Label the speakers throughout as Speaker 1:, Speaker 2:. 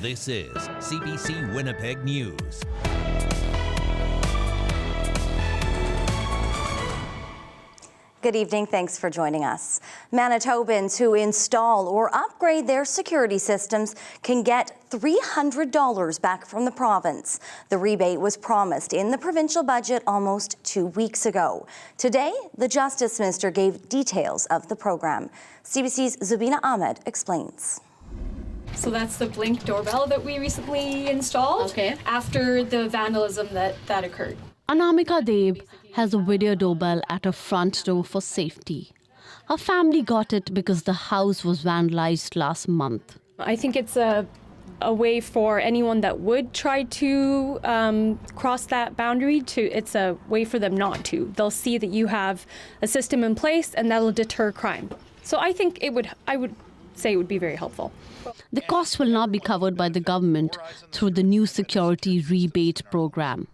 Speaker 1: This is CBC Winnipeg News.
Speaker 2: Good evening. Thanks for joining us. Manitobans who install or upgrade their security systems can get $300 back from the province. The rebate was promised in the provincial budget almost 2 weeks ago. Today, the Justice Minister gave details of the program. CBC's Zubina Ahmed explains.
Speaker 3: So that's the Blink doorbell that we recently installed after the vandalism that occurred.
Speaker 4: Anamika Deb has a video doorbell at her front door for safety. Her family got it because the house was vandalized last month.
Speaker 3: I think it's a way for anyone that would try to cross that boundary it's a way for them not to. They'll see that you have a system in place and that'll deter crime. So I think I would say it would be very helpful.
Speaker 4: The cost will not be covered by the government through the new security rebate program.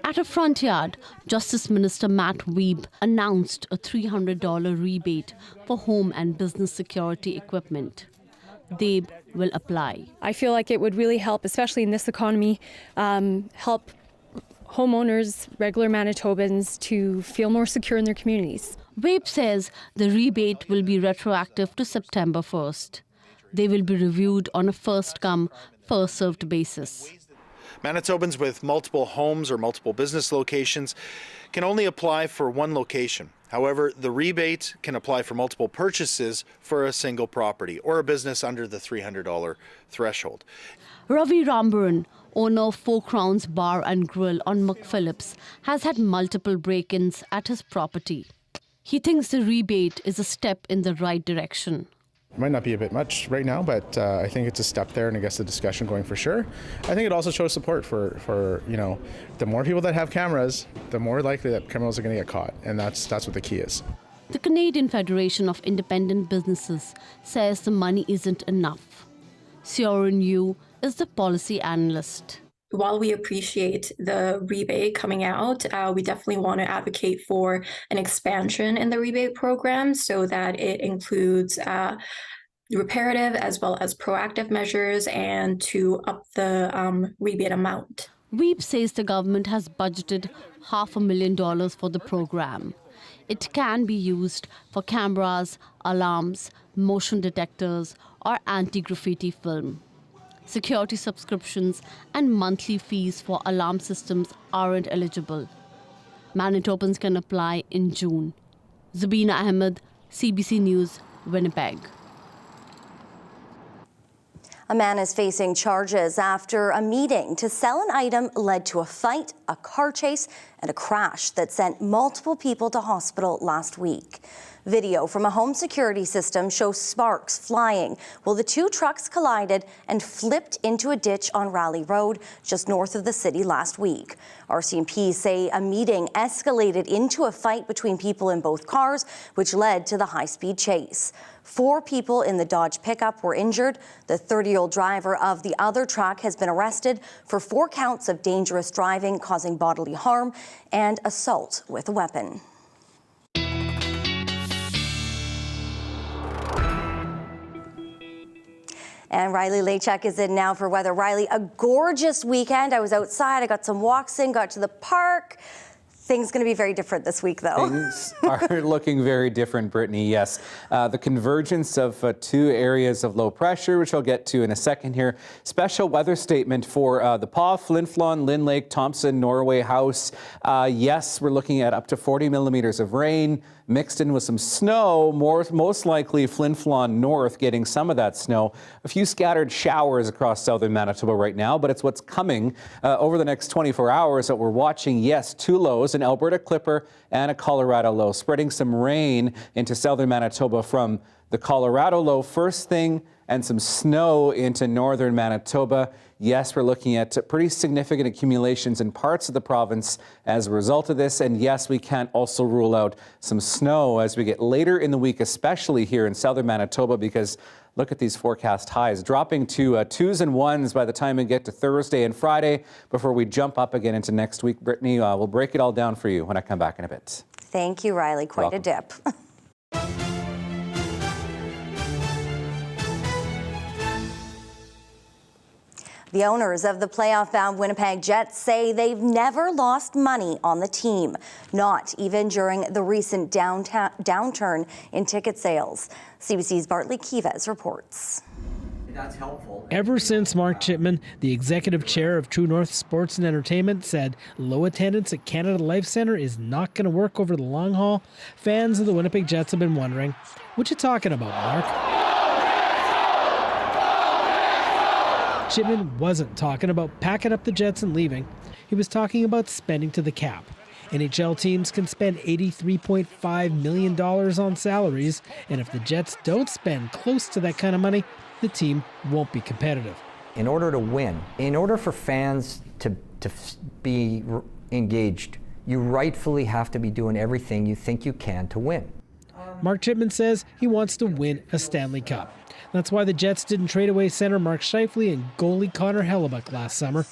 Speaker 4: At a front yard, Justice Minister Matt Wiebe announced a $300 rebate for home and business security equipment. They will apply.
Speaker 3: I feel like it would really help, especially in this economy, help homeowners, regular Manitobans, to feel more secure in their communities.
Speaker 4: Wiebe says the rebate will be retroactive to September 1st. They will be reviewed on a first-come, first-served basis.
Speaker 5: Manitobans with multiple homes or multiple business locations can only apply for one location. However, the rebate can apply for multiple purchases for a single property or a business under the $300 threshold.
Speaker 4: Ravi Rambaran, owner of Four Crowns Bar and Grill on McPhillips, has had multiple break-ins at his property. He thinks the rebate is a step in the right direction.
Speaker 6: It might not be a bit much right now, but I think it's a step there and it gets the discussion going for sure. I think it also shows support for the more people that have cameras, the more likely that criminals are going to get caught, and that's what the key is.
Speaker 4: The Canadian Federation of Independent Businesses says the money isn't enough. Sioran Yu is the policy analyst.
Speaker 7: While we appreciate the rebate coming out, we definitely want to advocate for an expansion in the rebate program so that it includes reparative as well as proactive measures and to up the rebate amount.
Speaker 4: Wiebe says the government has budgeted $500,000 for the program. It can be used for cameras, alarms, motion detectors, or anti-graffiti film. Security subscriptions and monthly fees for alarm systems aren't eligible. Manitobans can apply in June. Zubina Ahmed, CBC News, Winnipeg.
Speaker 2: A man is facing charges after a meeting to sell an item led to a fight, a car chase, and a crash that sent multiple people to hospital last week. Video from a home security system shows sparks flying while the two trucks collided and flipped into a ditch on Raleigh Road just north of the city last week. RCMP say a meeting escalated into a fight between people in both cars, which led to the high-speed chase. 4 people in the Dodge pickup were injured. The 30-year-old driver of the other truck has been arrested for 4 counts of dangerous driving, causing bodily harm, and assault with a weapon. And Riley Lachuk is in now for weather. Riley, a gorgeous weekend. I was outside, I got some walks in, got to the park. Things going to be very different this week, though.
Speaker 8: Things are looking very different, Brittany, yes. The convergence of 2 areas of low pressure, which I'll get to in a second here. Special weather statement for the Paw, Flin Flon, Lynn Lake, Thompson, Norway House. Yes, we're looking at up to 40 millimeters of rain, mixed in with some snow, most likely Flin Flon North getting some of that snow. A few scattered showers across southern Manitoba right now, but it's what's coming over the next 24 hours that we're watching. Yes, 2 lows, an Alberta Clipper and a Colorado low, spreading some rain into southern Manitoba from the Colorado low first thing and some snow into northern Manitoba. Yes, we're looking at pretty significant accumulations in parts of the province as a result of this. And yes, we can't also rule out some snow as we get later in the week, especially here in southern Manitoba, because look at these forecast highs dropping to 2s and 1s by the time we get to Thursday and Friday before we jump up again into next week. Brittany, we'll break it all down for you when I come back in a bit.
Speaker 2: Thank you, Riley. Quite a dip. The owners of the playoff-bound Winnipeg Jets say they've never lost money on the team, not even during the recent downturn in ticket sales. CBC's Bartley Kivez reports.
Speaker 9: That's helpful.
Speaker 10: Ever since Mark Chipman, the executive chair of True North Sports and Entertainment, said low attendance at Canada Life Centre is not going to work over the long haul, fans of the Winnipeg Jets have been wondering, what you talking about, Mark? Chipman wasn't talking about packing up the Jets and leaving. He was talking about spending to the cap. NHL teams can spend $83.5 million on salaries, and if the Jets don't spend close to that kind of money, the team won't be competitive.
Speaker 9: In order to win, in order for fans to be engaged, you rightfully have to be doing everything you think you can to win.
Speaker 10: Mark Chipman says he wants to win a Stanley Cup. That's why the Jets didn't trade away center Mark Scheifele and goalie Connor Hellebuck last summer.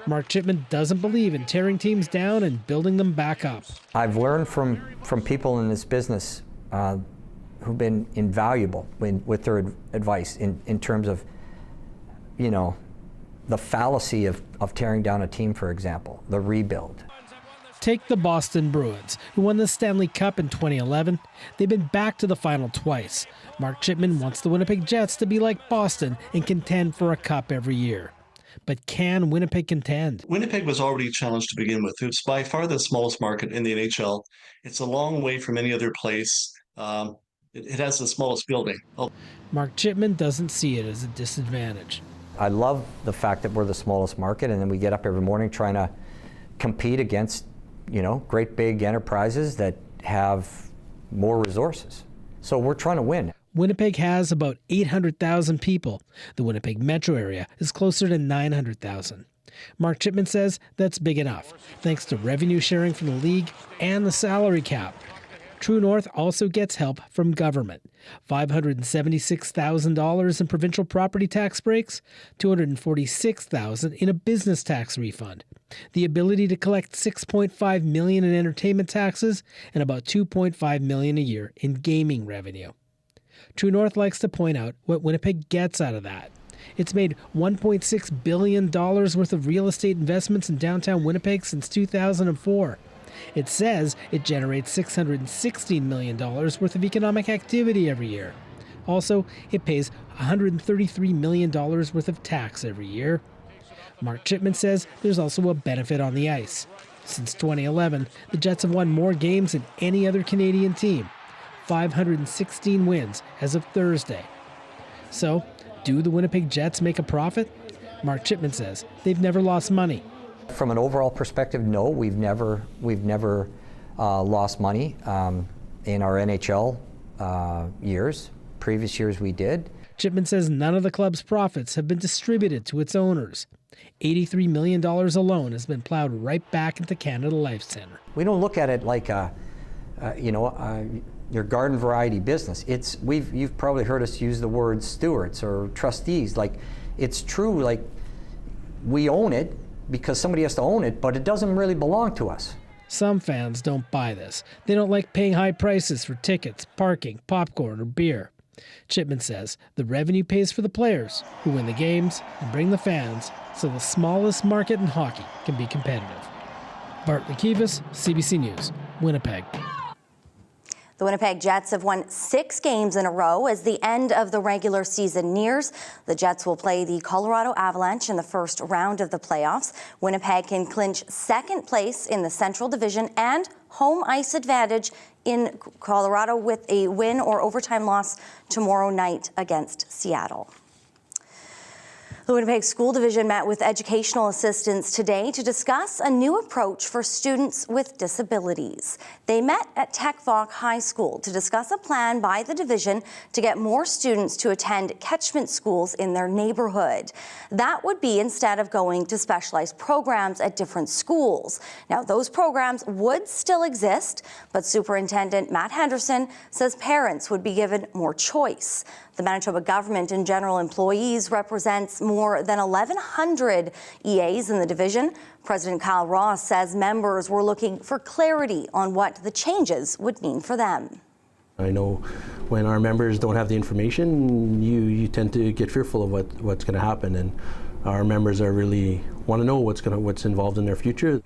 Speaker 10: Mark Chipman doesn't believe in tearing teams down and building them back up.
Speaker 9: I've learned from people in this business who've been invaluable with their advice in terms of, you know, the fallacy of tearing down a team, for example, the rebuild.
Speaker 10: Take the Boston Bruins, who won the Stanley Cup in 2011. They've been back to the final twice. Mark Chipman wants the Winnipeg Jets to be like Boston and contend for a cup every year. But can Winnipeg contend?
Speaker 11: Winnipeg was already challenged to begin with. It's by far the smallest market in the NHL. It's a long way from any other place. It has the smallest building.
Speaker 10: Mark Chipman doesn't see it as a disadvantage.
Speaker 9: I love the fact that we're the smallest market, and then we get up every morning trying to compete against, you know, great big enterprises that have more resources. So we're trying to win.
Speaker 10: Winnipeg has about 800,000 people. The Winnipeg metro area is closer to 900,000. Mark Chipman says that's big enough, thanks to revenue sharing from the league and the salary cap. True North also gets help from government. $576,000 in provincial property tax breaks, $246,000 in a business tax refund, the ability to collect $6.5 million in entertainment taxes, and about $2.5 million a year in gaming revenue. True North likes to point out what Winnipeg gets out of that. It's made $1.6 billion worth of real estate investments in downtown Winnipeg since 2004. It says it generates $616 million worth of economic activity every year. Also, it pays $133 million worth of tax every year. Mark Chipman says there's also a benefit on the ice. Since 2011, the Jets have won more games than any other Canadian team. 516 wins as of Thursday. So, do the Winnipeg Jets make a profit? Mark Chipman says they've never lost money.
Speaker 9: From an overall perspective, no, we've never lost money in our NHL years. Previous years we did.
Speaker 10: Chipman says none of the club's profits have been distributed to its owners. $83 million alone has been plowed right back into Canada Life Centre.
Speaker 9: We don't look at it like your garden variety business. You've probably heard us use the word stewards or trustees. Like, it's true, like, we own it because somebody has to own it, but it doesn't really belong to us.
Speaker 10: Some fans don't buy this. They don't like paying high prices for tickets, parking, popcorn, or beer. Chipman says the revenue pays for the players who win the games and bring the fans so the smallest market in hockey can be competitive. Bartley Kivez, CBC News, Winnipeg.
Speaker 2: The Winnipeg Jets have won 6 games in a row as the end of the regular season nears. The Jets will play the Colorado Avalanche in the first round of the playoffs. Winnipeg can clinch second place in the Central Division and home ice advantage in Colorado with a win or overtime loss tomorrow night against Seattle. The Winnipeg School Division met with educational assistants today to discuss a new approach for students with disabilities. They met at Techvoc High School to discuss a plan by the division to get more students to attend catchment schools in their neighborhood. That would be instead of going to specialized programs at different schools. Now, those programs would still exist, but Superintendent Matt Henderson says parents would be given more choice. The Manitoba government and general employees represents more than 1,100 EAs in the division. President Kyle Ross says members were looking for clarity on what the changes would mean for them.
Speaker 12: I know when our members don't have the information, you tend to get fearful of what's going to happen. And our members are really want to know what's involved in their future.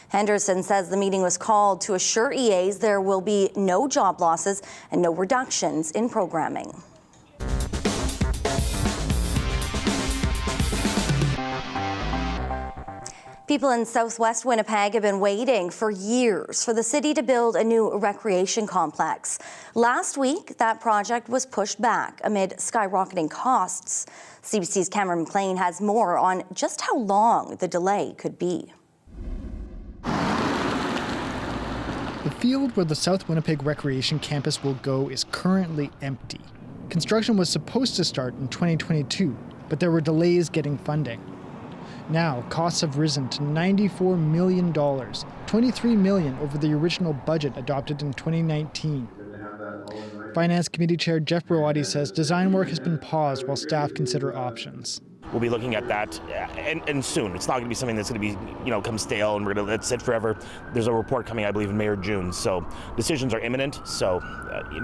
Speaker 2: Henderson says the meeting was called to assure EAs there will be no job losses and no reductions in programming. People in southwest Winnipeg have been waiting for years for the city to build a new recreation complex. Last week, that project was pushed back amid skyrocketing costs. CBC's Cameron McLean has more on just how long the delay could be.
Speaker 13: The field where the South Winnipeg Recreation Campus will go is currently empty. Construction was supposed to start in 2022, but there were delays getting funding. Now, costs have risen to $94 million, $23 million over the original budget adopted in 2019. Finance Committee Chair Jeff Broady says design work has been paused while staff consider options.
Speaker 14: We'll be looking at that and soon. It's not going to be something that's going to be, come stale and we're going to let it sit forever. There's a report coming, I believe, in May or June. So decisions are imminent. So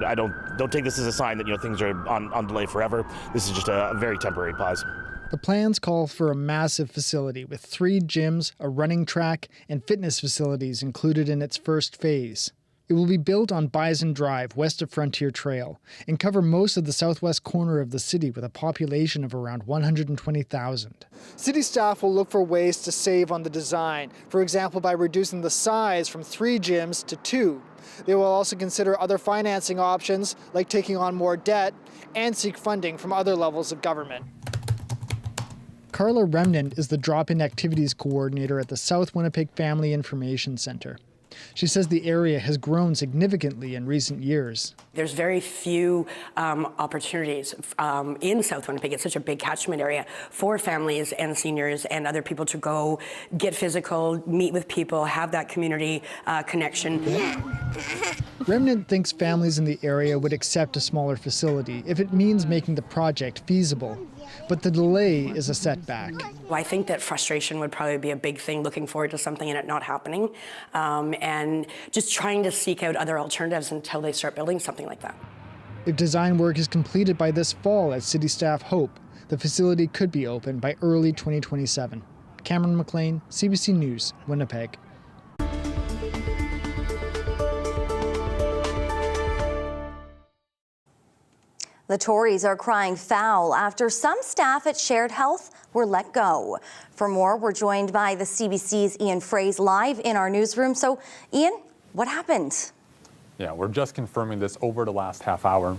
Speaker 14: I don't take this as a sign that things are on delay forever. This is just a very temporary pause.
Speaker 13: The plans call for a massive facility with 3 gyms, a running track, and fitness facilities included in its first phase. It will be built on Bison Drive, west of Frontier Trail, and cover most of the southwest corner of the city with a population of around 120,000. City staff will look for ways to save on the design, for example by reducing the size from 3 gyms to 2. They will also consider other financing options, like taking on more debt, and seek funding from other levels of government. Carla Remnant is the drop-in activities coordinator at the South Winnipeg Family Information Centre. She says the area has grown significantly in recent years.
Speaker 15: There's very few opportunities in South Winnipeg. It's such a big catchment area for families and seniors and other people to go get physical, meet with people, have that community connection.
Speaker 13: Remnant thinks families in the area would accept a smaller facility if it means making the project feasible. But the delay is a setback.
Speaker 15: I think that frustration would probably be a big thing, looking forward to something and it not happening, and just trying to seek out other alternatives until they start building something like that.
Speaker 13: If design work is completed by this fall, as city staff hope, the facility could be open by early 2027. Cameron McLean, CBC News, Winnipeg.
Speaker 2: The Tories are crying foul after some staff at Shared Health were let go. For more, we're joined by the CBC's Ian Fraze live in our newsroom. So, Ian, what happened?
Speaker 16: Yeah, we're just confirming this over the last half hour,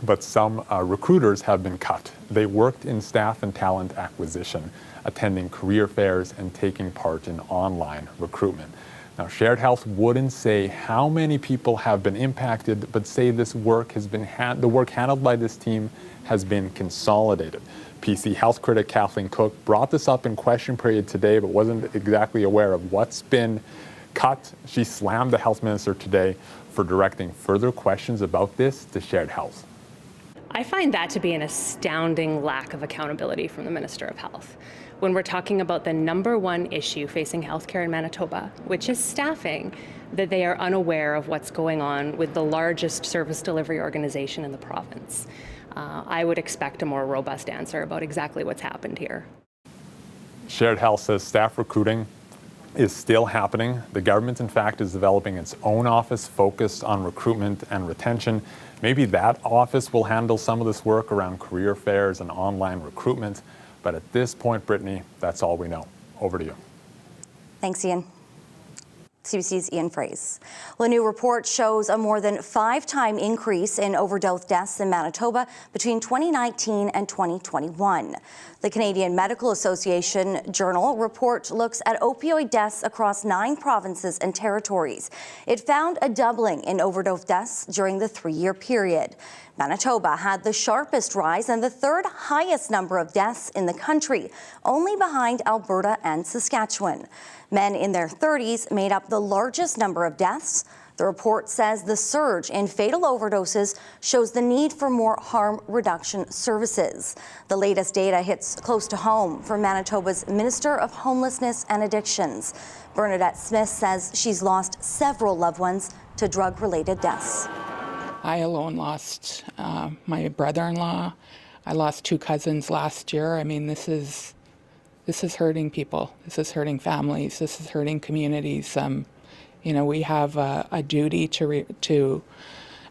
Speaker 16: but some recruiters have been cut. They worked in staff and talent acquisition, attending career fairs and taking part in online recruitment. Now, Shared Health wouldn't say how many people have been impacted, but say this work has been the work handled by this team has been consolidated. PC health critic Kathleen Cook brought this up in question period today, but wasn't exactly aware of what's been cut. She slammed the health minister today for directing further questions about this to Shared Health.
Speaker 17: I find that to be an astounding lack of accountability from the Minister of Health. When we're talking about the #1 issue facing healthcare in Manitoba, which is staffing, that they are unaware of what's going on with the largest service delivery organization in the province. I would expect a more robust answer about exactly what's happened here.
Speaker 16: Shared Health says staff recruiting is still happening. The government, in fact, is developing its own office focused on recruitment and retention. Maybe that office will handle some of this work around career fairs and online recruitment. But at this point, Brittany, that's all we know. Over to you.
Speaker 2: Thanks, Ian. CBC's Ian Fraze. Well, a new report shows a more than 5-time increase in overdose deaths in Manitoba between 2019 and 2021. The Canadian Medical Association Journal report looks at opioid deaths across 9 provinces and territories. It found a doubling in overdose deaths during the 3-year period. Manitoba had the sharpest rise and the 3rd highest number of deaths in the country, only behind Alberta and Saskatchewan. Men in their 30s made up the largest number of deaths. The report says the surge in fatal overdoses shows the need for more harm reduction services. The latest data hits close to home for Manitoba's Minister of Homelessness and Addictions. Bernadette Smith says she's lost several loved ones to drug-related deaths.
Speaker 18: I alone lost my brother-in-law. I lost 2 cousins last year. I mean, this is This is hurting people. This is hurting families. This is hurting communities. We have a duty to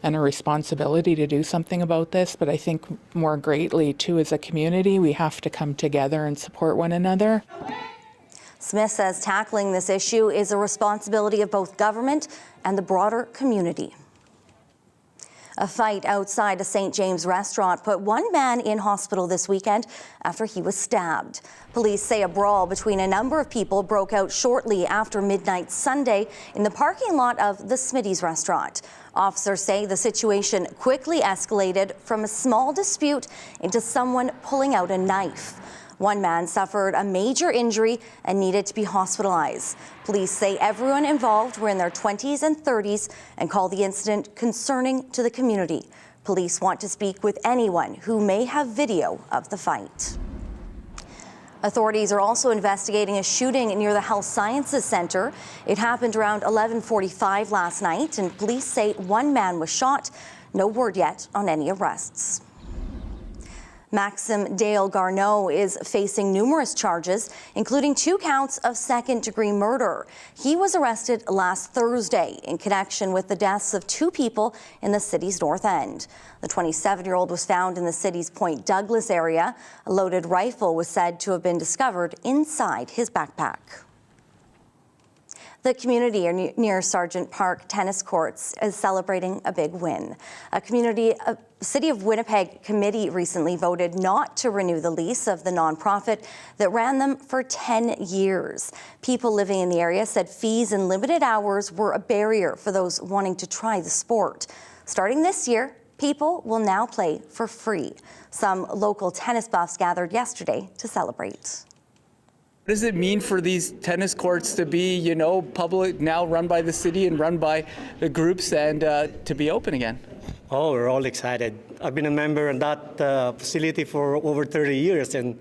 Speaker 18: and a responsibility to do something about this, but I think more greatly too, as a community, we have to come together and support one another.
Speaker 2: Smith says tackling this issue is a responsibility of both government and the broader community. A fight outside a St. James restaurant put one man in hospital this weekend after he was stabbed. Police say a brawl between a number of people broke out shortly after midnight Sunday in the parking lot of the Smitty's restaurant. Officers say the situation quickly escalated from a small dispute into someone pulling out a knife. One man suffered a major injury and needed to be hospitalized. Police say everyone involved were in their 20s and 30s and call the incident concerning to the community. Police want to speak with anyone who may have video of the fight. Authorities are also investigating a shooting near the Health Sciences Centre. It happened around 11:45 last night, and police say one man was shot. No word yet on any arrests. Maxim Dale Garneau is facing numerous charges, including 2 counts of second-degree murder. He was arrested last Thursday in connection with the deaths of 2 people in the city's north end. The 27-year-old was found in the city's Point Douglas area. A loaded rifle was said to have been discovered inside his backpack. The community near Sargent Park tennis courts is celebrating a big win. A City of Winnipeg committee recently voted not to renew the lease of the nonprofit that ran them for 10 years. People living in the area said fees and limited hours were a barrier for those wanting to try the sport. Starting this year, people will now play for free. Some local tennis buffs gathered yesterday to celebrate.
Speaker 19: What does it mean for these tennis courts to be, public, now run by the city and run by the groups, and to be open again?
Speaker 20: Oh, we're all excited. I've been a member in that facility for over 30 years, and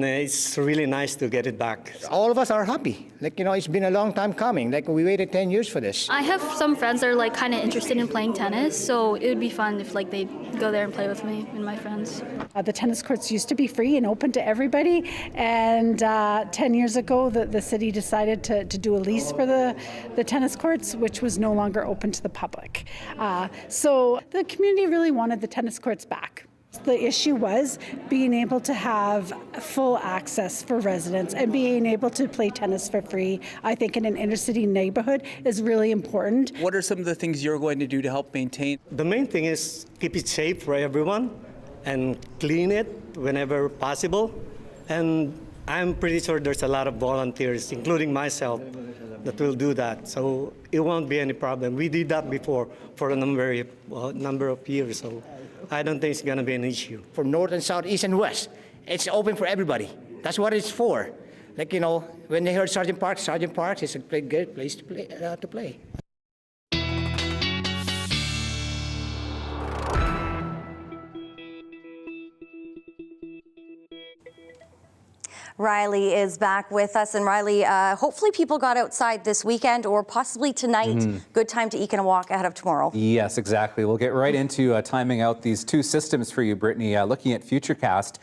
Speaker 20: it's really nice to get it back.
Speaker 21: All of us are happy. It's been a long time coming. We waited 10 years for this.
Speaker 22: I have some friends that are kind of interested in playing tennis, so it would be fun if they go there and play with me and my friends.
Speaker 23: The tennis courts used to be free and open to everybody, and 10 years ago the city decided to do a lease for the tennis courts, which was no longer open to the public. So the community really wanted the tennis courts back. The issue was being able to have full access for residents and being able to play tennis for free, I think, in an inner city neighborhood is really important.
Speaker 19: What are some of the things you're going to do to help maintain?
Speaker 20: The main thing is keep it safe for everyone and clean it whenever possible. And I'm pretty sure there's a lot of volunteers, including myself, that will do that. So it won't be any problem. We did that before for a number of years. So I don't think it's going to be an issue.
Speaker 21: For north and south, east and west, it's open for everybody. That's what it's for. When they heard Sargent Park is a good place to play.
Speaker 2: Riley is back with us. And Riley, hopefully people got outside this weekend or possibly tonight. Good time to eke in a walk ahead of tomorrow.
Speaker 8: Yes, exactly. We'll get right into timing out these 2 systems for you, Brittany. Looking at Futurecast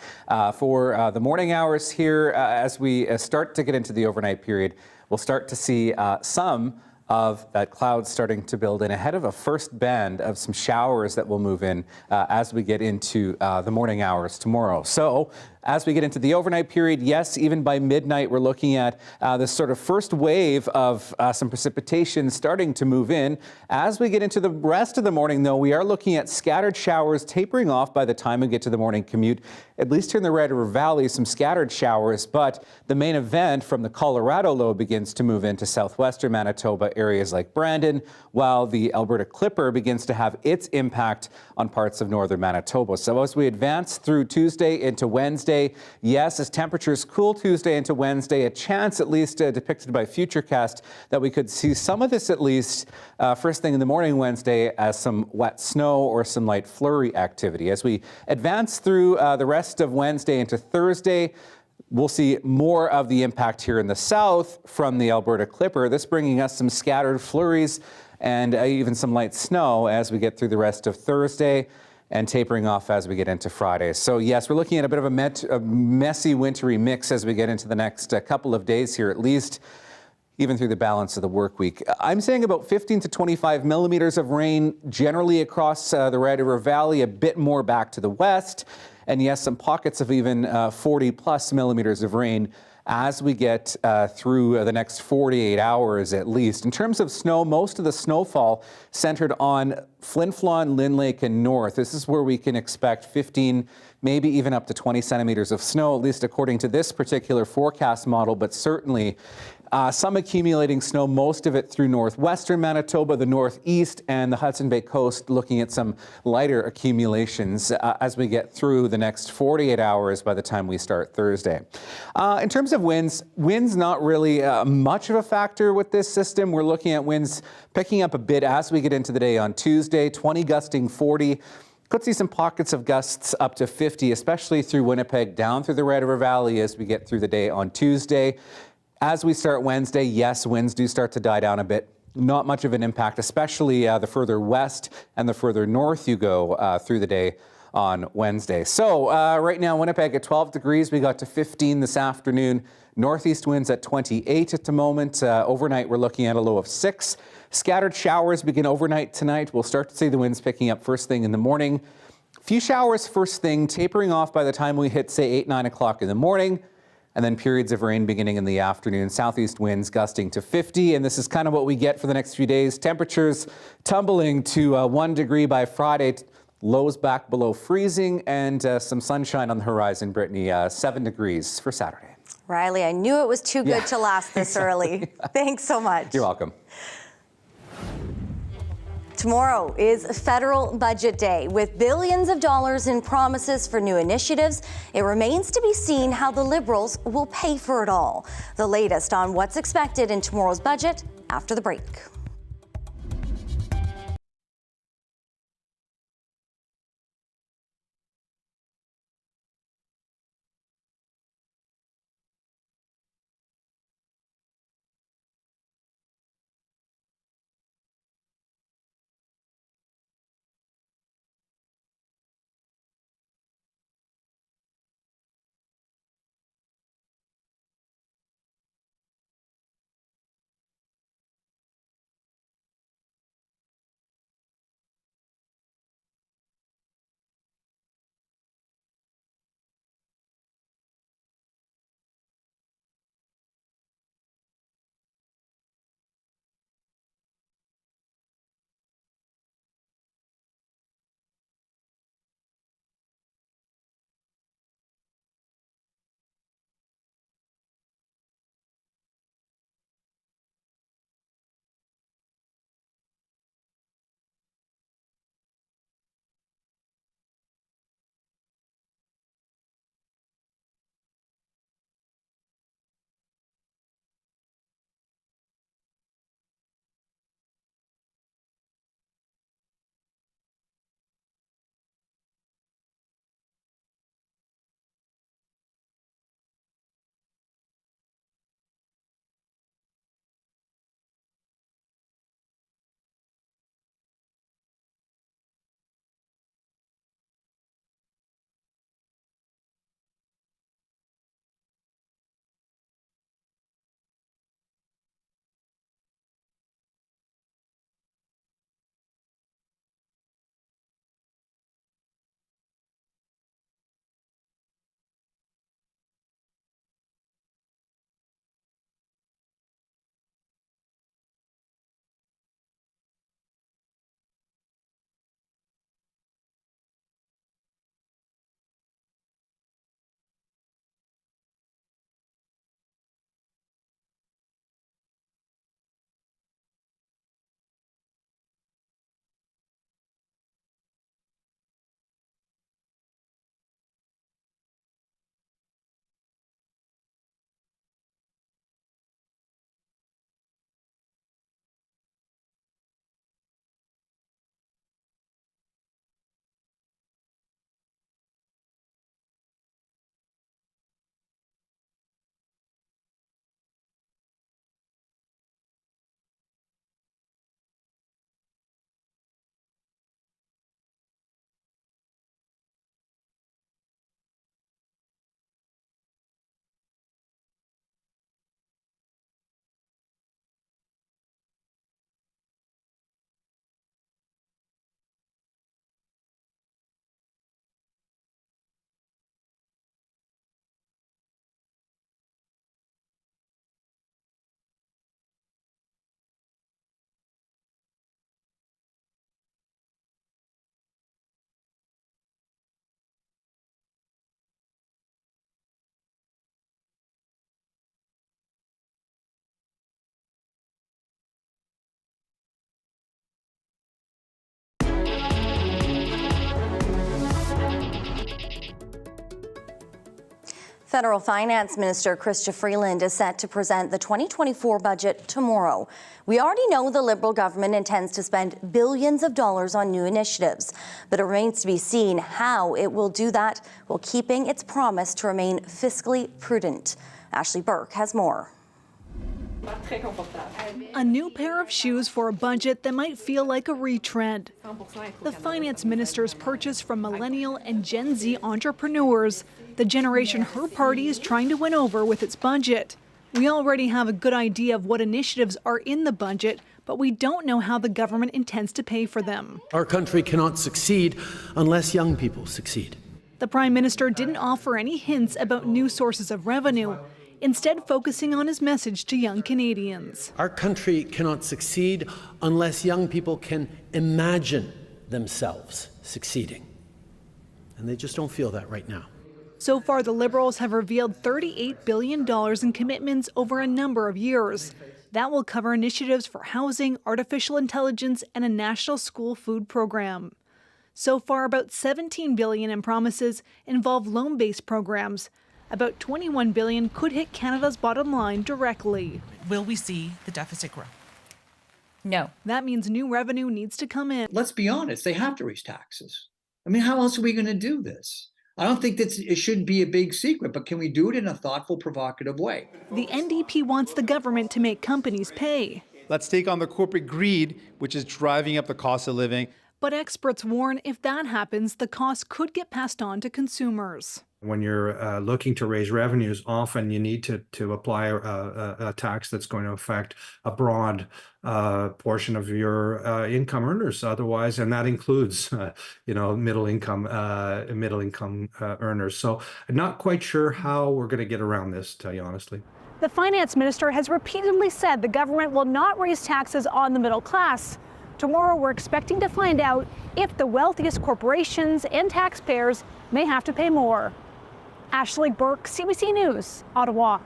Speaker 8: for the morning hours here, as we start to get into the overnight period, we'll start to see some of that cloud starting to build in ahead of a first band of some showers that will move in as we get into the morning hours tomorrow. So as we get into the overnight period, yes, even by midnight, we're looking at this sort of first wave of some precipitation starting to move in. As we get into the rest of the morning, though, we are looking at scattered showers tapering off by the time we get to the morning commute. At least here in the Red River Valley, some scattered showers, but the main event from the Colorado low begins to move into southwestern Manitoba, areas like Brandon, while the Alberta Clipper begins to have its impact on parts of northern Manitoba. So as we advance through Tuesday into Wednesday, yes, as temperatures cool Tuesday into Wednesday, a chance at least depicted by Futurecast that we could see some of this at least first thing in the morning Wednesday as some wet snow or some light flurry activity. As we advance through the rest of Wednesday into Thursday, we'll see more of the impact here in the south from the Alberta Clipper, this bringing us some scattered flurries and even some light snow as we get through the rest of Thursday. and tapering off as we get into Friday. So yes, we're looking at a bit of a messy wintry mix as we get into the next couple of days here at least, even through the balance of the work week. I'm saying about 15 to 25 millimeters of rain generally across the Red River Valley, a bit more back to the west, and yes, some pockets of even 40 plus millimeters of rain as we get through the next 48 hours at least. In terms of snow, most of the snowfall centered on Flin Flon, Lynn Lake, and north. This is where we can expect 15, maybe even up to 20 centimeters of snow, at least according to this particular forecast model, but certainly some accumulating snow, most of it through northwestern Manitoba, the northeast, and the Hudson Bay coast, looking at some lighter accumulations as we get through the next 48 hours by the time we start Thursday. In terms of winds not really much of a factor with this system. We're looking at winds picking up a bit as we get into the day on Tuesday, 20 gusting 40. Could see some pockets of gusts up to 50, especially through Winnipeg, down through the Red River Valley as we get through the day on Tuesday. As we start Wednesday, yes, winds do start to die down a bit. Not much of an impact, especially the further west and the further north you go through the day on Wednesday. So right now, Winnipeg at 12 degrees. We got to 15 this afternoon. Northeast winds at 28 at the moment. Overnight, we're looking at a low of 6. Scattered showers begin overnight tonight. We'll start to see the winds picking up first thing in the morning. A few showers first thing, tapering off by the time we hit, say, 8, 9 o'clock in the morning. And then periods of rain beginning in the afternoon. Southeast winds gusting to 50. And this is kind of what we get for the next few days. Temperatures tumbling to 1 degree by Friday. Lows back below freezing, and some sunshine on the horizon, Brittany. 7 degrees for Saturday.
Speaker 2: Riley, I knew it was too good to last this early. Thanks so much.
Speaker 8: You're welcome.
Speaker 2: Tomorrow is federal budget day with billions of dollars in promises for new initiatives. It remains to be seen how the Liberals will pay for it all. The latest on what's expected in tomorrow's budget after the break. Federal Finance Minister Chrystia Freeland is set to present the 2024 budget tomorrow. We already know the Liberal government intends to spend billions of dollars on new initiatives, but it remains to be seen how it will do that while keeping its promise to remain fiscally prudent. Ashley Burke has more.
Speaker 1: A new pair of shoes for a budget that might feel like a retread. The finance minister's purchase from millennial and Gen Z entrepreneurs, the generation her party is trying to win over with its budget. We already have a good idea of what initiatives are in the budget, but we don't know how the government intends to pay for them.
Speaker 12: Our country cannot succeed unless young people succeed.
Speaker 1: The Prime Minister didn't offer any hints about new sources of revenue, instead focusing on his message to young Canadians.
Speaker 12: Our country cannot succeed unless young people can imagine themselves succeeding. And they just don't feel that right now.
Speaker 1: So far, the Liberals have revealed $38 billion in commitments over a number of years. That will cover initiatives for housing, artificial intelligence, and a national school food program. So far, about $17 billion in promises involve loan-based programs. About $21 billion could hit Canada's bottom line directly.
Speaker 3: Will we see the deficit grow?
Speaker 1: No. That means new revenue needs to come in.
Speaker 5: Let's be honest, they have to raise taxes. I mean, how else are we going to do this? I don't think that it should be a big secret, but can we do it in a thoughtful, provocative way?
Speaker 1: The NDP wants the government to make companies pay.
Speaker 24: Let's take on the corporate greed, which is driving up the cost of living.
Speaker 1: But experts warn if that happens, the costs could get passed on to consumers.
Speaker 12: When you're looking to raise revenues, often you need to apply a tax that's going to affect a broad portion of your income earners. Otherwise, and that includes middle income earners. So I'm not quite sure how we're going to get around this, to tell you honestly.
Speaker 1: The finance minister has repeatedly said the government will not raise taxes on the middle class. Tomorrow, we're expecting to find out if the wealthiest corporations and taxpayers may have to pay more. Ashley Burke, CBC News, Ottawa.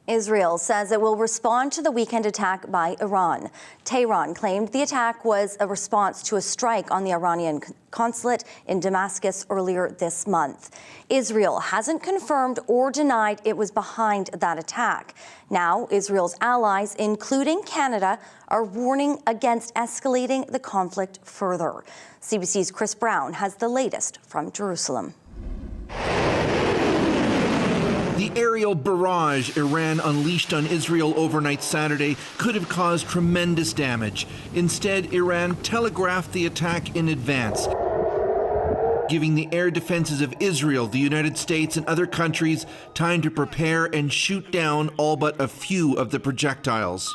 Speaker 2: Israel says it will respond to the weekend attack by Iran. Tehran claimed the attack was a response to a strike on the Iranian consulate in Damascus earlier this month. Israel hasn't confirmed or denied it was behind that attack. Now, Israel's allies, including Canada, are warning against escalating the conflict further. CBC's Chris Brown has the latest from Jerusalem.
Speaker 25: The aerial barrage Iran unleashed on Israel overnight Saturday could have caused tremendous damage. Instead, Iran telegraphed the attack in advance, giving the air defenses of Israel, the United States, and other countries time to prepare and shoot down all but a few of the projectiles.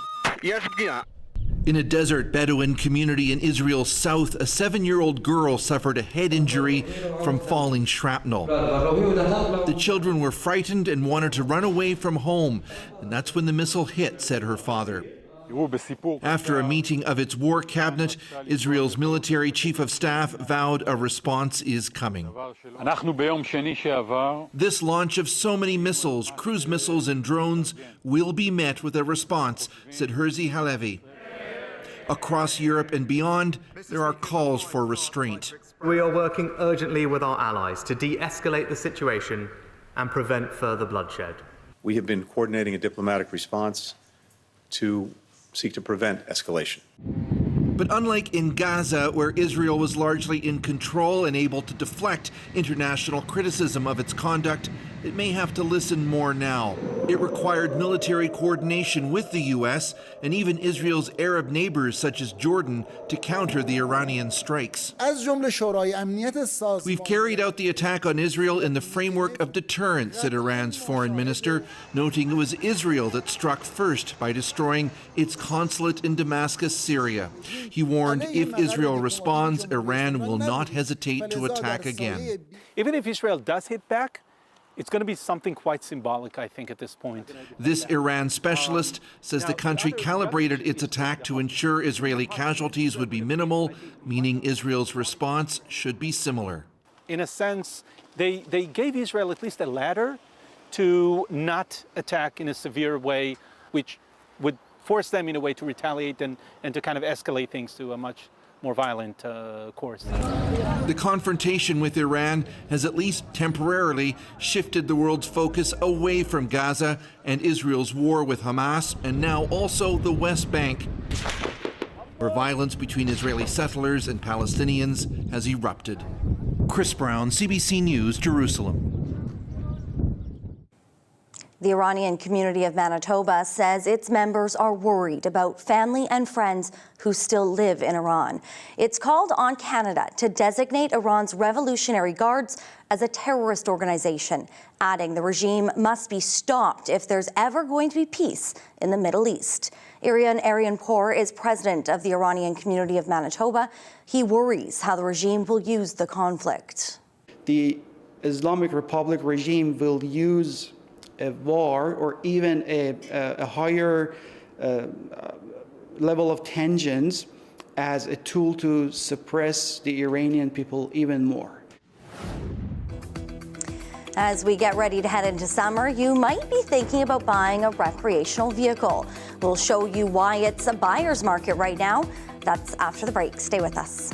Speaker 25: In a desert Bedouin community in Israel's south, a 7-year-old girl suffered a head injury from falling shrapnel. The children were frightened and wanted to run away from home, and that's when the missile hit, said her father. After a meeting of its war cabinet, Israel's military chief of staff vowed a response is coming. This launch of so many missiles, cruise missiles and drones, will be met with a response, said Herzi Halevi. Across Europe and beyond, there are calls for restraint.
Speaker 26: We are working urgently with our allies to de-escalate the situation and prevent further bloodshed.
Speaker 27: We have been coordinating a diplomatic response to seek to prevent escalation.
Speaker 25: But unlike in Gaza, where Israel was largely in control and able to deflect international criticism of its conduct, it may have to listen more now. It required military coordination with the U.S. and even Israel's Arab neighbors such as Jordan to counter the Iranian strikes. We've carried out the attack on Israel in the framework of deterrence, said Iran's foreign minister, noting it was Israel that struck first by destroying its consulate in Damascus, Syria. He warned if Israel responds, Iran will not hesitate to attack again.
Speaker 28: Even if Israel does hit back, it's going to be something quite symbolic, I think, at this point.
Speaker 25: This Iran specialist says the country calibrated its attack to ensure Israeli casualties would be minimal, meaning Israel's response should be similar.
Speaker 28: In a sense, they gave Israel at least a ladder to not attack in a severe way, which would force them in a way to retaliate and to kind of escalate things to a much more violent course.
Speaker 25: The confrontation with Iran has at least temporarily shifted the world's focus away from Gaza and Israel's war with Hamas, and now also the West Bank, where violence between Israeli settlers and Palestinians has erupted. Chris Brown, CBC News, Jerusalem.
Speaker 2: The Iranian community of Manitoba says its members are worried about family and friends who still live in Iran. It's called on Canada to designate Iran's Revolutionary Guards as a terrorist organization, adding the regime must be stopped if there's ever going to be peace in the Middle East. Iranian is president of the Iranian community of Manitoba. He worries how the regime will use the conflict.
Speaker 4: The Islamic Republic regime will use a war or even a higher level of tensions as a tool to suppress the Iranian people even more.
Speaker 2: As we get ready to head into summer, you might be thinking about buying a recreational vehicle. We'll show you why it's a buyer's market right now. That's after the break. Stay with us.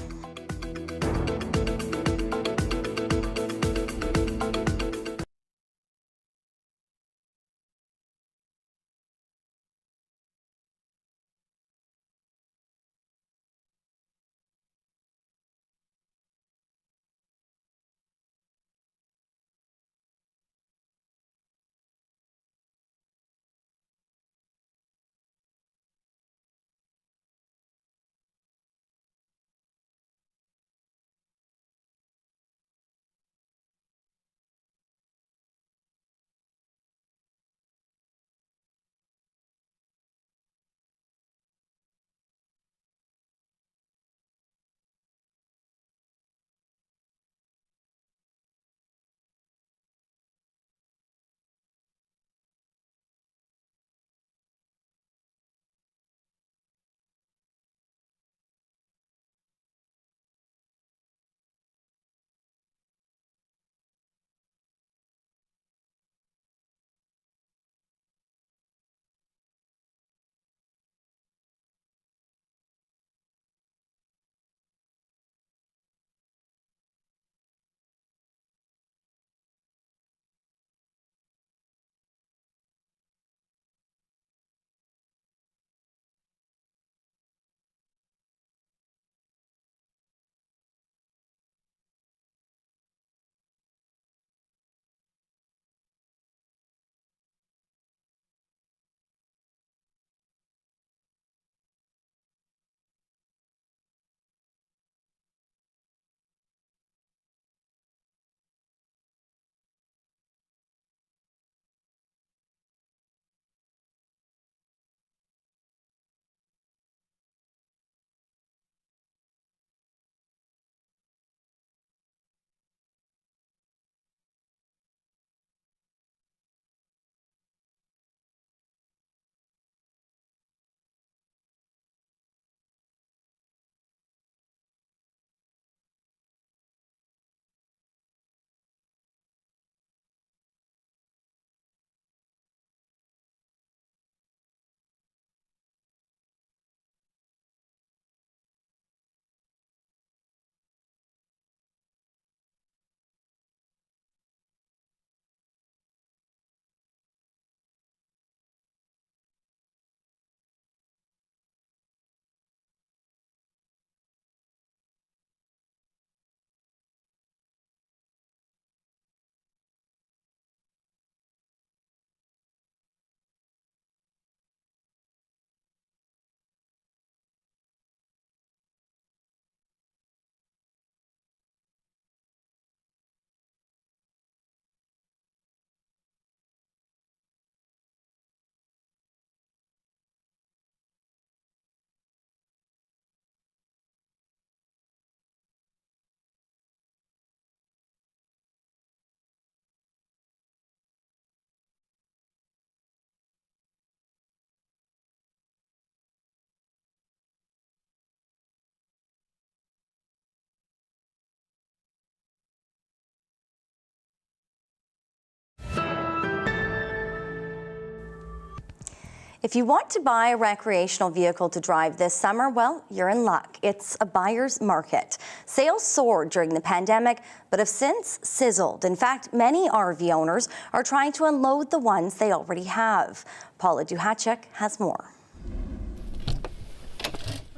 Speaker 2: If you want to buy a recreational vehicle to drive this summer, well, you're in luck. It's a buyer's market. Sales soared during the pandemic, but have since sizzled. In fact, many RV owners are trying to unload the ones they already have. Paula Duhacek has more.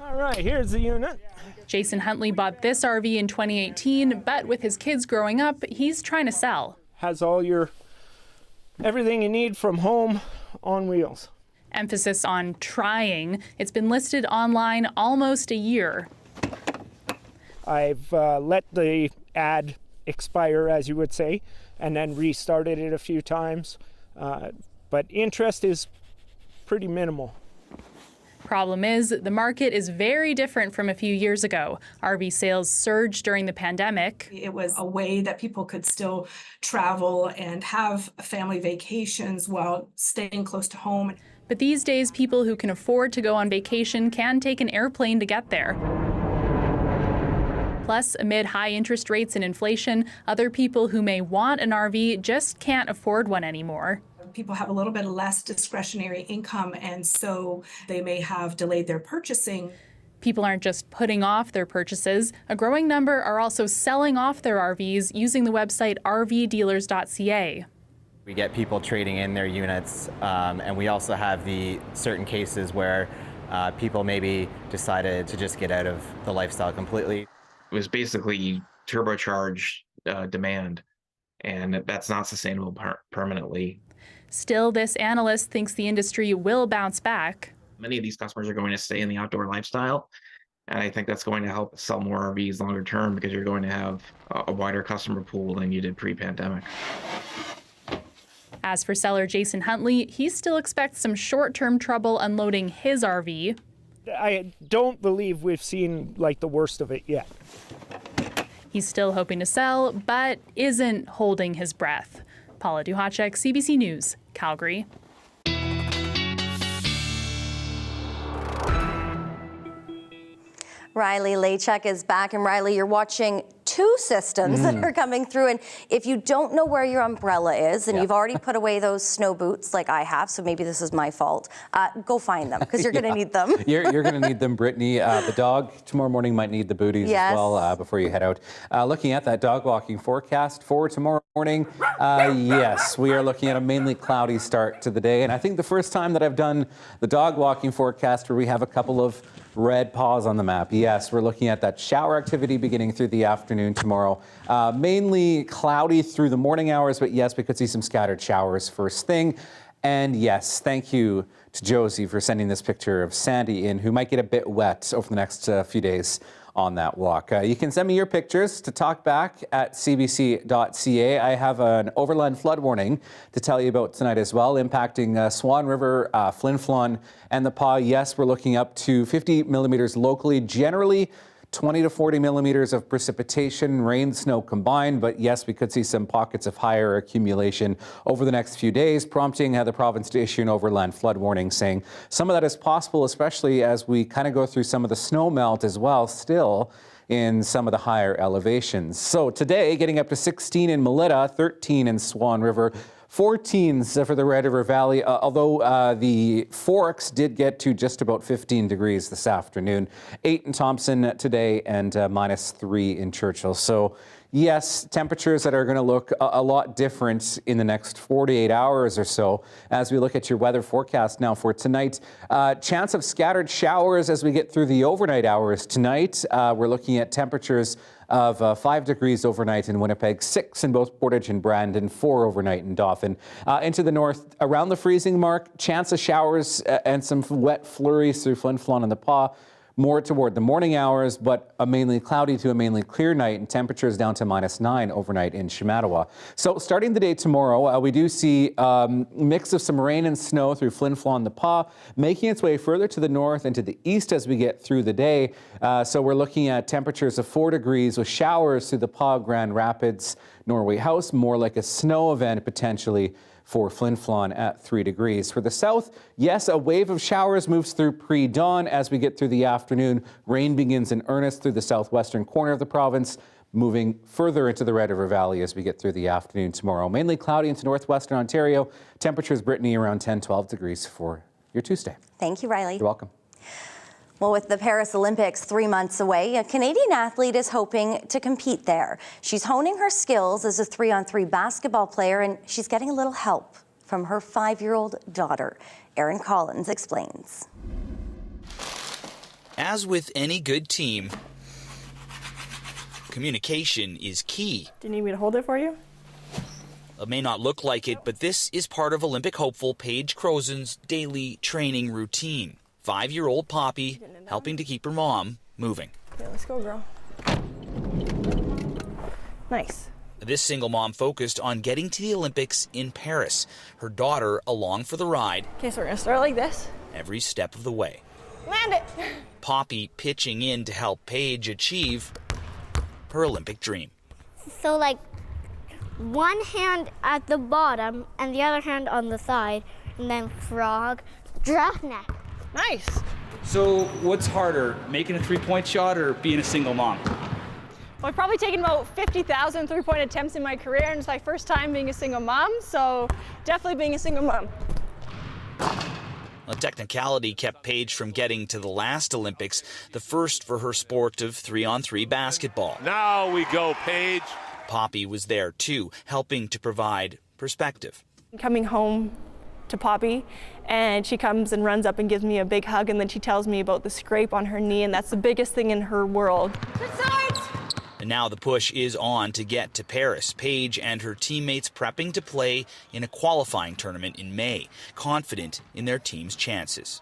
Speaker 6: All right, here's the unit.
Speaker 7: Jason Huntley bought this RV in 2018, but with his kids growing up, he's trying to sell.
Speaker 6: Has all your everything you need from home on wheels.
Speaker 7: Emphasis on trying. It's been listed online almost a year.
Speaker 6: I've let the ad expire, as you would say, and then restarted it a few times. But interest is pretty minimal.
Speaker 7: Problem is, the market is very different from a few years ago. RV sales surged during the pandemic.
Speaker 9: It was a way that people could still travel and have family vacations while staying close to home.
Speaker 7: But these days, people who can afford to go on vacation can take an airplane to get there. Plus, amid high interest rates and inflation, other people who may want an RV just can't afford one anymore.
Speaker 9: People have a little bit less discretionary income, and so they may have delayed their purchasing.
Speaker 7: People aren't just putting off their purchases. A growing number are also selling off their RVs using the website rvdealers.ca.
Speaker 10: We get people trading in their units, and we also have the certain cases where people maybe decided to just get out of the lifestyle completely.
Speaker 11: It was basically turbocharged demand, and that's not sustainable permanently.
Speaker 7: Still, this analyst thinks the industry will bounce back.
Speaker 11: Many of these customers are going to stay in the outdoor lifestyle, and I think that's going to help sell more RVs longer term because you're going to have a wider customer pool than you did pre-pandemic.
Speaker 7: As for seller Jason Huntley, he still expects some short-term trouble unloading his RV.
Speaker 6: I don't believe we've seen the worst of it yet.
Speaker 7: He's still hoping to sell, but isn't holding his breath. Paula Duhacek, CBC News, Calgary.
Speaker 2: Riley Lachek is back. And Riley, you're watching two systems that are coming through. And if you don't know where your umbrella is, and you've already put away those snow boots like I have, so maybe this is my fault, go find them because you're going to need them.
Speaker 8: You're going to need them, Brittany. The dog tomorrow morning might need the booties as well before you head out. Looking at that dog walking forecast for tomorrow morning, yes, we are looking at a mainly cloudy start to the day. And I think the first time that I've done the dog walking forecast where we have a couple of red paws on the map. Yes, we're looking at that shower activity beginning through the afternoon tomorrow. Mainly cloudy through the morning hours, but yes, we could see some scattered showers first thing. And yes, thank you to Josie for sending this picture of Sandy in, who might get a bit wet over the next few days on that walk. You can send me your pictures to talkback at cbc.ca. I have an overland flood warning to tell you about tonight as well, impacting Swan River, Flin Flon, and the Pas. Yes, we're looking up to 50 millimeters locally, generally 20 to 40 millimeters of precipitation, rain, snow combined. But yes, we could see some pockets of higher accumulation over the next few days, prompting the province to issue an overland flood warning, saying some of that is possible, especially as we kind of go through some of the snow melt as well, still in some of the higher elevations. So today, getting up to 16 in Melita, 13 in Swan River, 14s for the Red River Valley, although the Forks did get to just about 15 degrees this afternoon. 8 in Thompson today and -3 in Churchill. So yes, temperatures that are going to look a lot different in the next 48 hours or so. As we look at your weather forecast now for tonight, chance of scattered showers as we get through the overnight hours tonight. We're looking at temperatures of 5 degrees overnight in Winnipeg, 6 in both Portage and Brandon, 4 overnight in Dauphin. Into the north, around the freezing mark, chance of showers and some wet flurries through Flin Flon and the Pas. More toward the morning hours, but a mainly cloudy to a mainly clear night, and temperatures down to -9 overnight in Shamattawa. So starting the day tomorrow, we do see a mix of some rain and snow through Flin Flon and the Pas, making its way further to the north and to the east as we get through the day. So we're looking at temperatures of 4 degrees with showers through the Pas, Grand Rapids, Norway House, more like a snow event potentially for Flin Flon at 3 degrees. For the south, yes, a wave of showers moves through pre-dawn as we get through the afternoon. Rain begins in earnest through the southwestern corner of the province, moving further into the Red River Valley as we get through the afternoon tomorrow. Mainly cloudy into northwestern Ontario. Temperatures, Brittany, around 10-12 degrees for your Tuesday.
Speaker 2: Thank you, Riley.
Speaker 8: You're welcome.
Speaker 2: Well, with the Paris Olympics 3 months away, a Canadian athlete is hoping to compete there. She's honing her skills as a 3-on-3 basketball player, and she's getting a little help from her 5-year-old daughter. Erin Collins explains.
Speaker 13: As with any good team, communication is key.
Speaker 14: Do you need me to hold it for you?
Speaker 13: It may not look like it, but this is part of Olympic hopeful Paige Crozen's daily training routine. 5-year-old Poppy helping to keep her mom moving.
Speaker 14: Okay, let's go, girl. Nice.
Speaker 13: This single mom focused on getting to the Olympics in Paris. Her daughter along for the ride.
Speaker 14: Okay, so we're gonna start like this.
Speaker 13: Every step of the way.
Speaker 14: Land it!
Speaker 13: Poppy pitching in to help Paige achieve her Olympic dream.
Speaker 15: So like one hand at the bottom and the other hand on the side, and then frog, drop neck.
Speaker 14: Nice.
Speaker 16: So what's harder, making a three-point shot or being a single mom?
Speaker 14: Well, I've probably taken about 50,000 three-point attempts in my career, and it's my first time being a single mom, so definitely being a single mom.
Speaker 13: A technicality kept Paige from getting to the last Olympics, the first for her sport of 3-on-3 basketball.
Speaker 17: Now we go, Paige.
Speaker 13: Poppy was there too, helping to provide perspective.
Speaker 14: Coming home to Poppy, and she comes and runs up and gives me a big hug, and then she tells me about the scrape on her knee, and that's the biggest thing in her world.
Speaker 13: And now the push is on to get to Paris. Paige and her teammates prepping to play in a qualifying tournament in May, confident in their team's chances.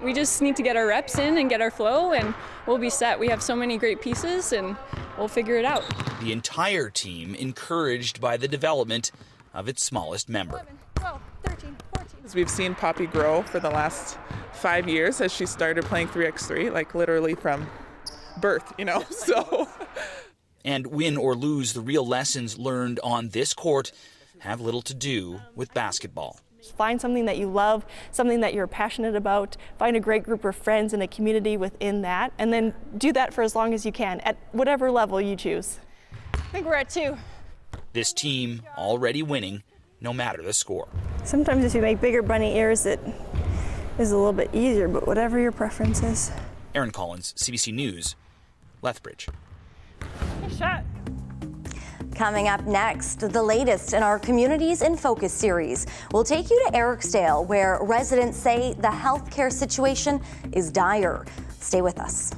Speaker 18: We just need to get our reps in and get our flow, and we'll be set. We have so many great pieces, and we'll figure it out.
Speaker 13: The entire team encouraged by the development of its smallest member.
Speaker 14: 11, 12, 13, 14.
Speaker 22: We've seen Poppy grow for the last 5 years as she started playing 3x3, like literally from birth, you know, so.
Speaker 13: And win or lose, the real lessons learned on this court have little to do with basketball.
Speaker 14: Find something that you love, something that you're passionate about, find a great group of friends and a community within that, and then do that for as long as you can, at whatever level you choose. I think we're at 2.
Speaker 13: This team already winning, no matter the score.
Speaker 14: Sometimes if you make bigger bunny ears, it is a little bit easier, but whatever your preference is.
Speaker 13: Erin Collins, CBC News, Lethbridge.
Speaker 14: Nice shot.
Speaker 2: Coming up next, the latest in our Communities in Focus series. We'll take you to Ericsdale, where residents say the healthcare situation is dire. Stay with us.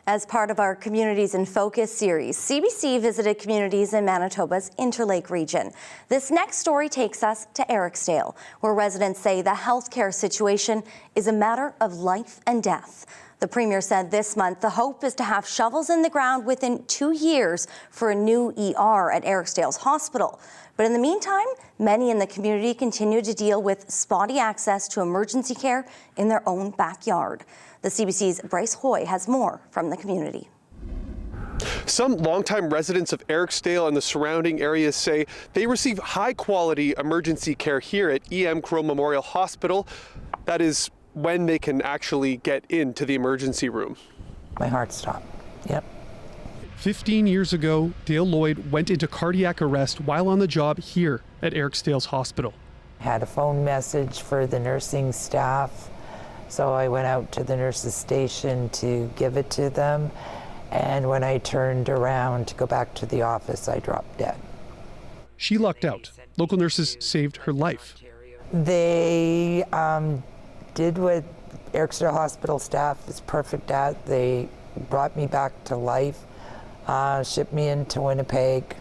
Speaker 2: As part of our Communities in Focus series, CBC visited communities in Manitoba's Interlake region. This next story takes us to Ericsdale, where residents say the healthcare situation is a matter of life and death. The Premier said this month the hope is to have shovels in the ground within 2 years for a new ER at Ericsdale's hospital. But in the meantime, many in the community continue to deal with spotty access to emergency care in their own backyard. The CBC's Bryce Hoy has more from the community.
Speaker 3: Some longtime residents of Ericsdale and the surrounding areas say they receive high-quality emergency care here at E.M. Crow Memorial Hospital. That is when they can actually get into the emergency room.
Speaker 5: My heart stopped. Yep.
Speaker 3: 15 years ago, Dale Lloyd went into cardiac arrest while on the job here at Ericsdale's hospital.
Speaker 5: Had a phone message for the nursing staff, so I went out to the nurses' station to give it to them. And when I turned around to go back to the office, I dropped dead.
Speaker 3: She lucked out. Local nurses saved her life.
Speaker 5: They did what Ericsdale Hospital staff is perfect at. They brought me back to life, shipped me into Winnipeg,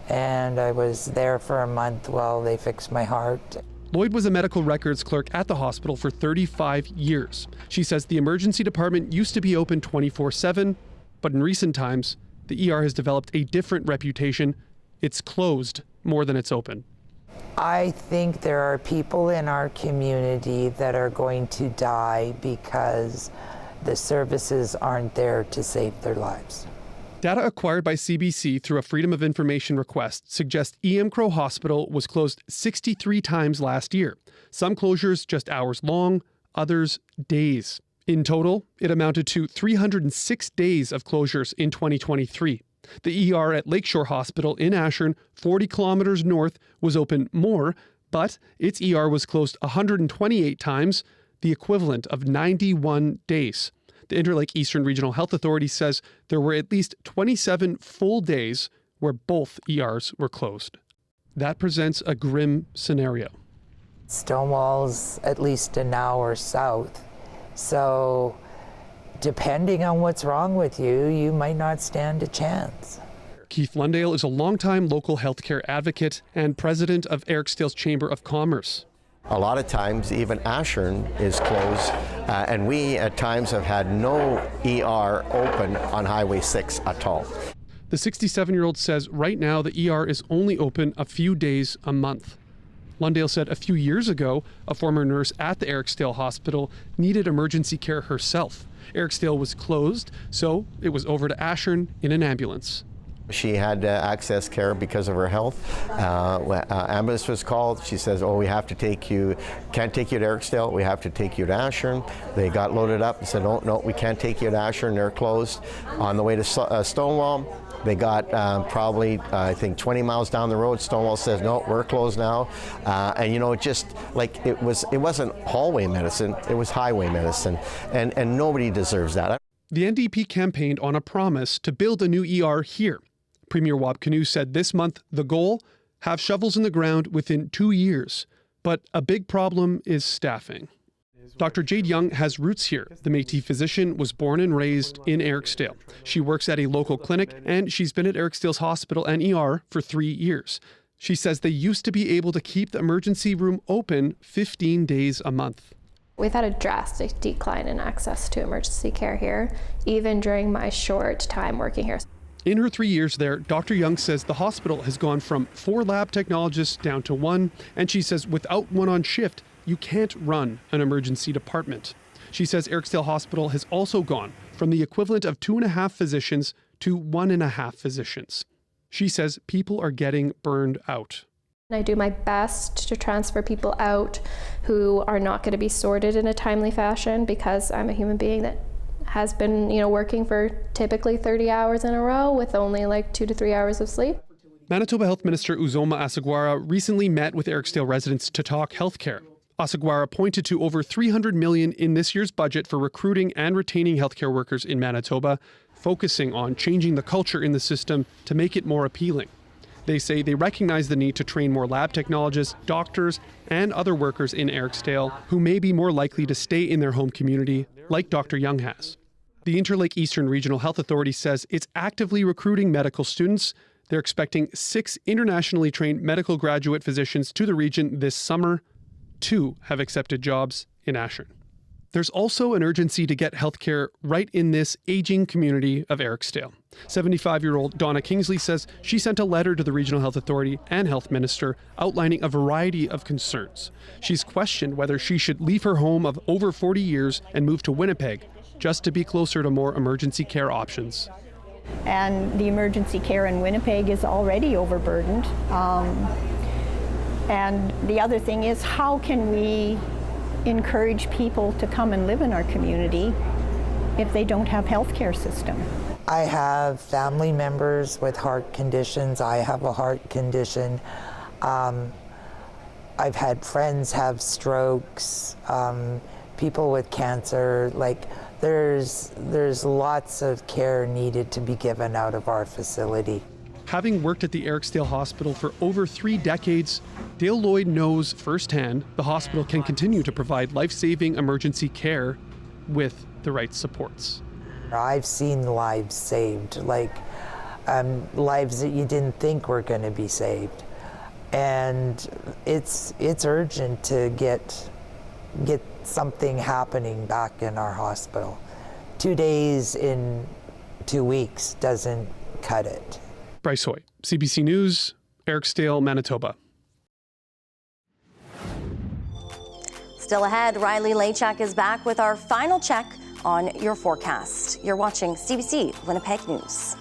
Speaker 5: and I was there for a month while they fixed my heart.
Speaker 3: Lloyd was a medical records clerk at the hospital for 35 years. She says the emergency department used to be open 24/7, but in recent times, the ER has developed a different reputation. It's closed more than it's open.
Speaker 5: I think there are people in our community that are going to die because the services aren't there to save their lives.
Speaker 3: Data acquired by CBC through a Freedom of Information request suggests E.M. Crow Hospital was closed 63 times last year. Some closures just hours long, others days. In total, it amounted to 306 days of closures in 2023. The ER at Lakeshore Hospital in Ashern, 40 kilometers north, was open more, but its ER was closed 128 times, the equivalent of 91 days. The Interlake Eastern Regional Health Authority says there were at least 27 full days where both ERs were closed. That presents a grim scenario.
Speaker 5: Stonewall's at least an hour south, so depending on what's wrong with you, you might not stand a chance.
Speaker 3: Keith Lundale is a longtime local healthcare advocate and president of Ericsdale's Chamber of Commerce.
Speaker 17: A lot of times, even Ashern is closed, and we at times have had no ER open on Highway 6 at all.
Speaker 3: The 67-year-old says right now the ER is only open a few days a month. Lundale said a few years ago, a former nurse at the Ericsdale Hospital needed emergency care herself. Ericsdale was closed, so it was over to Ashern in an ambulance.
Speaker 17: She had access care because of her health. Ambulance was called. She says, "Oh, we have to take you. Can't take you to Ericsdale. We have to take you to Ashern." They got loaded up and said, "Oh, no, we can't take you to Ashern. They're closed." On the way to Stonewall, they got probably, I think, 20 miles down the road. Stonewall says, "No, we're closed now." And you know, just like it wasn't hallway medicine. It was highway medicine, and nobody deserves that.
Speaker 3: The NDP campaigned on a promise to build a new ER here. Premier Wab Kinew said this month the goal, have shovels in the ground within 2 years. But a big problem is staffing. Dr. Jade Young has roots here. The Métis physician was born and raised in Ericsdale. She works at a local clinic, and she's been at Ericsdale's hospital and ER for 3 years. She says they used to be able to keep the emergency room open 15 days a month.
Speaker 19: We've had a drastic decline in access to emergency care here, even during my short time working here.
Speaker 3: In her 3 years there, Dr. Young says the hospital has gone from 4 lab technologists down to 1, and she says without one on shift, you can't run an emergency department. She says Ericsdale Hospital has also gone from the equivalent of 2.5 physicians to 1.5 physicians. She says people are getting burned out.
Speaker 19: I do my best to transfer people out who are not going to be sorted in a timely fashion, because I'm a human being that has been, working for typically 30 hours in a row with only like 2 to 3 hours of sleep.
Speaker 3: Manitoba Health Minister Uzoma Asseguara recently met with Ericsdale residents to talk healthcare. Asseguara pointed to over $300 million in this year's budget for recruiting and retaining healthcare workers in Manitoba, focusing on changing the culture in the system to make it more appealing. They say they recognize the need to train more lab technologists, doctors, and other workers in Ericsdale who may be more likely to stay in their home community, like Dr. Young has. The Interlake Eastern Regional Health Authority says it's actively recruiting medical students. They're expecting 6 internationally trained medical graduate physicians to the region this summer. 2 have accepted jobs in Aschern. There's also an urgency to get healthcare right in this aging community of Eriksdale. 75-year-old Donna Kingsley says she sent a letter to the Regional Health Authority and Health Minister outlining a variety of concerns. She's questioned whether she should leave her home of over 40 years and move to Winnipeg just to be closer to more emergency care options.
Speaker 1: And the emergency care in Winnipeg is already overburdened. And the other thing is, how can we encourage people to come and live in our community if they don't have health care system?
Speaker 5: I have family members with heart conditions. I have a heart condition. I've had friends have strokes, people with cancer. Like, there's lots of care needed to be given out of our facility.
Speaker 3: Having worked at the Eriksdale Hospital for over 3 decades, Dale Lloyd knows firsthand the hospital can continue to provide life-saving emergency care with the right supports.
Speaker 5: I've seen lives saved, like lives that you didn't think were going to be saved. And it's urgent to get something happening back in our hospital. 2 days in 2 weeks doesn't cut it.
Speaker 3: Bryce Hoy, CBC News, Eriksdale, Manitoba.
Speaker 2: Still ahead, Riley Lachak is back with our final check on your forecast. You're watching CBC Winnipeg News.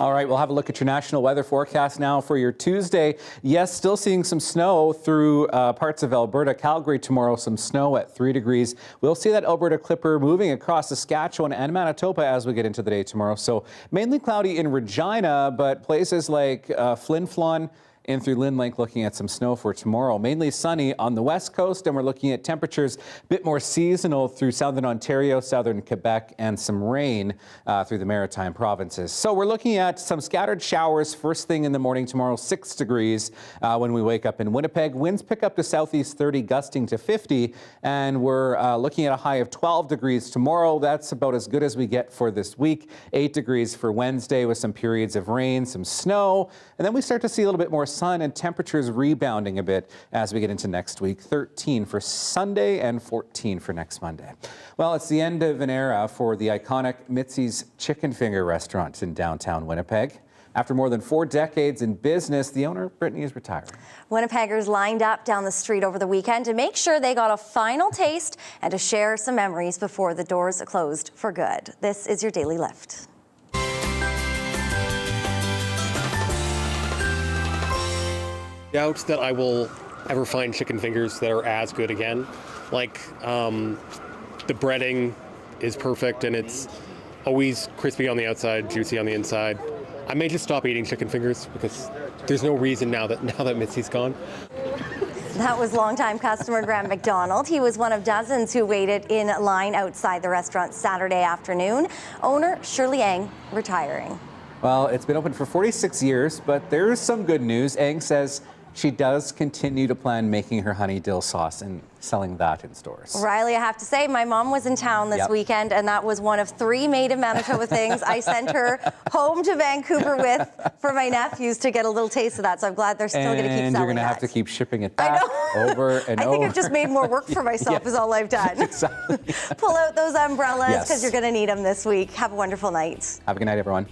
Speaker 8: All right, we'll have a look at your national weather forecast now for your Tuesday. Yes, still seeing some snow through parts of Alberta. Calgary tomorrow, some snow at 3 degrees. We'll see that Alberta Clipper moving across Saskatchewan and Manitoba as we get into the day tomorrow. So mainly cloudy in Regina, but places like Flin Flon in through Lynn Lake looking at some snow for tomorrow. Mainly sunny on the west coast, and we're looking at temperatures a bit more seasonal through southern Ontario, southern Quebec, and some rain through the maritime provinces. So we're looking at some scattered showers first thing in the morning tomorrow, 6 degrees when we wake up in Winnipeg. Winds pick up to southeast 30, gusting to 50, and we're looking at a high of 12 degrees tomorrow. That's about as good as we get for this week. 8 degrees for Wednesday with some periods of rain, some snow, and then we start to see a little bit more sun and temperatures rebounding a bit as we get into next week. 13 for Sunday and 14 for next Monday. Well, it's the end of an era for the iconic Mitzi's Chicken Finger restaurant in downtown Winnipeg. After more than 4 decades in business, the owner, Brittany, is retiring.
Speaker 2: Winnipeggers lined up down the street over the weekend to make sure they got a final taste and to share some memories before the doors closed for good. This is your Daily Lift.
Speaker 12: Doubt that I will ever find chicken fingers that are as good again. Like, the breading is perfect and it's always crispy on the outside, juicy on the inside. I may just stop eating chicken fingers because there's no reason now that Mitzi's gone.
Speaker 2: That was longtime customer Graham McDonald. He was one of dozens who waited in line outside the restaurant Saturday afternoon. Owner Shirley Ang retiring.
Speaker 8: Well, it's been open for 46 years, but there is some good news. Ang says she does continue to plan making her honey dill sauce and selling that in stores.
Speaker 2: Riley, I have to say, my mom was in town this weekend, and that was one of 3 made in Manitoba things I sent her home to Vancouver with for my nephews to get a little taste of that. So I'm glad they're still going to keep selling
Speaker 8: And you're going to have to keep shipping it back over and over.
Speaker 2: I think I've just made more work for myself is all I've done.
Speaker 8: Exactly.
Speaker 2: Pull out those umbrellas because you're going to need them this week. Have a wonderful night.
Speaker 8: Have a good night, everyone.